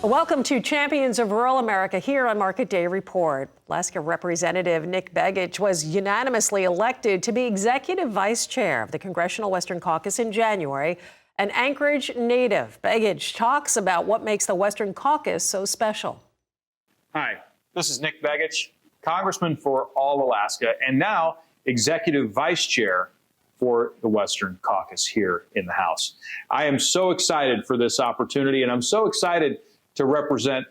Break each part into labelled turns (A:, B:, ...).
A: Welcome to Champions of Rural America here on Market Day Report. Alaska Representative Nick Begich was unanimously elected to be Executive Vice Chair of the Congressional Western Caucus in January. An Anchorage native, Begich talks about what makes the Western Caucus so special.
B: Hi, this is Nick Begich, Congressman for all Alaska, and now Executive Vice Chair for the Western Caucus here in the House. I am so excited for this opportunity, and I'm so excited to represent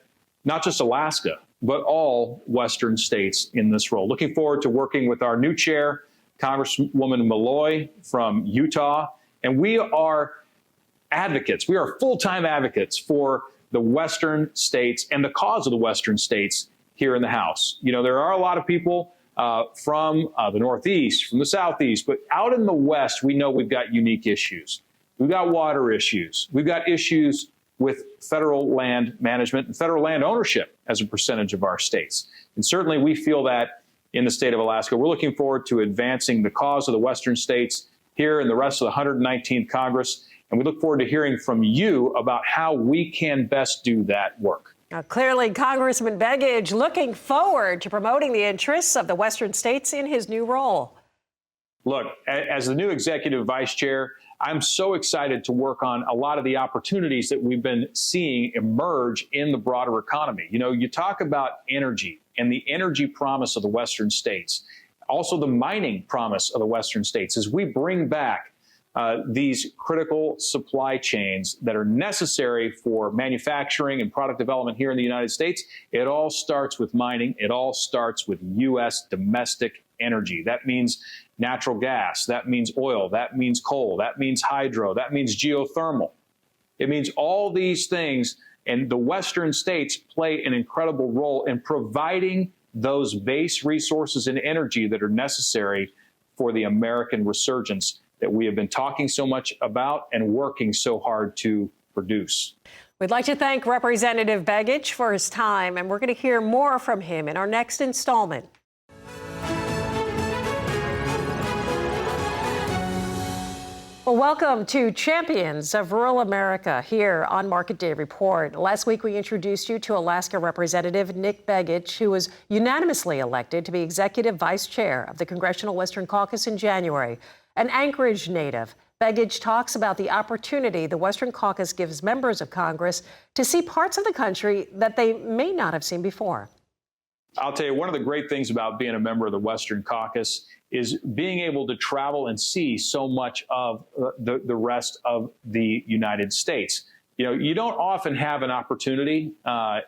B: not just Alaska, but all Western states in this role. Looking forward to working with our new chair, Congresswoman Malloy from Utah. And we are advocates. We are full-time advocates for the Western states and the cause of the Western states here in the House. You know, there are a lot of people from the Northeast, from the Southeast, but out in the West, we know we've got unique issues. We've got water issues. We've got issues with federal land management and federal land ownership as a percentage of our states. And certainly we feel that in the state of Alaska. We're looking forward to advancing the cause of the Western states here in the rest of the 119th Congress. And we look forward to hearing from you about how we can best do that work.
A: Now, clearly, Congressman Begich looking forward to promoting the interests of the Western states in his new role.
B: Look, as the new Executive Vice Chair, I'm so excited to work on a lot of the opportunities that we've been seeing emerge in the broader economy. You know, you talk about energy and the energy promise of the Western states, also the mining promise of the Western states, as we bring back these critical supply chains that are necessary for manufacturing and product development here in the United States. It all starts with mining. It all starts with U.S. domestic energy. That means natural gas. That means oil. That means coal. That means hydro. That means geothermal. It means all these things. And the Western states play an incredible role in providing those base resources and energy that are necessary for the American resurgence that we have been talking so much about and working so hard to produce.
A: We'd like to thank Representative Begich for his time, and we're going to hear more from him in our next installment. Well, welcome to Champions of Rural America here on Market Day Report. Last week, we introduced you to Alaska Representative Nick Begich, who was unanimously elected to be Executive Vice Chair of the Congressional Western Caucus in January. An Anchorage native, Begich talks about the opportunity the Western Caucus gives members of Congress to see parts of the country that they may not have seen before.
B: I'll tell you, one of the great things about being a member of the Western Caucus is being able to travel and see so much of the rest of the United States. You know, you don't often have an opportunity,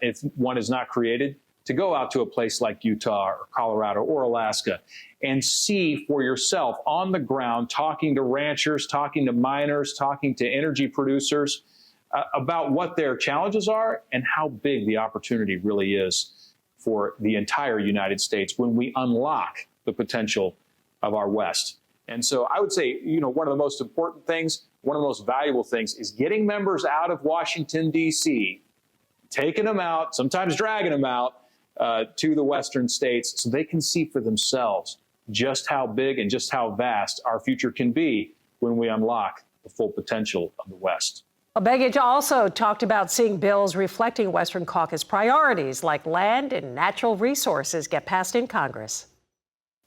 B: if one is not created, to go out to a place like Utah or Colorado or Alaska and see for yourself on the ground, talking to ranchers, talking to miners, talking to energy producers about what their challenges are and how big the opportunity really is for the entire United States when we unlock the potential of our West. And so I would say, you know, one of the most important things, one of the most valuable things is getting members out of Washington, D.C., taking them out, sometimes dragging them out to the Western states so they can see for themselves just how big and just how vast our future can be when we unlock the full potential of the West.
A: Begich also talked about seeing bills reflecting Western Caucus priorities like land and natural resources get passed in Congress.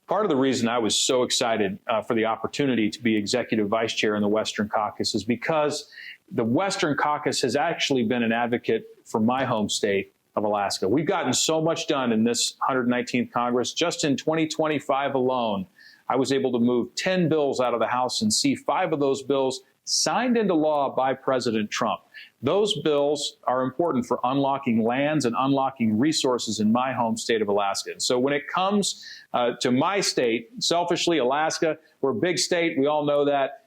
B: Part of the reason I was so excited for the opportunity to be Executive Vice Chair in the Western Caucus is because the Western Caucus has actually been an advocate for my home state of Alaska. We've gotten so much done in this 119th Congress. Just in 2025 alone, I was able to move 10 bills out of the House and see 5 of those bills signed into law by President Trump. Those bills are important for unlocking lands and unlocking resources in my home state of Alaska. So when it comes to my state, selfishly, Alaska, we're a big state. We all know that.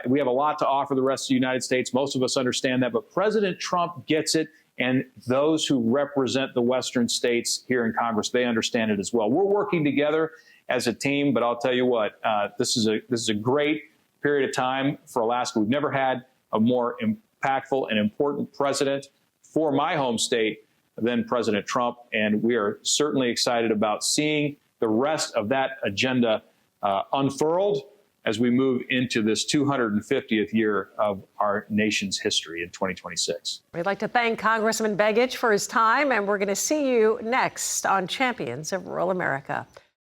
B: We have a lot to offer the rest of the United States. Most of us understand that. But President Trump gets it. And those who represent the Western states here in Congress, they understand it as well. We're working together as a team. But I'll tell you what, this is a great period of time for Alaska. We've never had a more impactful and important president for my home state than President Trump. And we are certainly excited about seeing the rest of that agenda unfurled as we move into this 250th year of our nation's history in 2026.
A: We'd like to thank Congressman Begich for his time, and we're going to see you next on Champions of Rural America.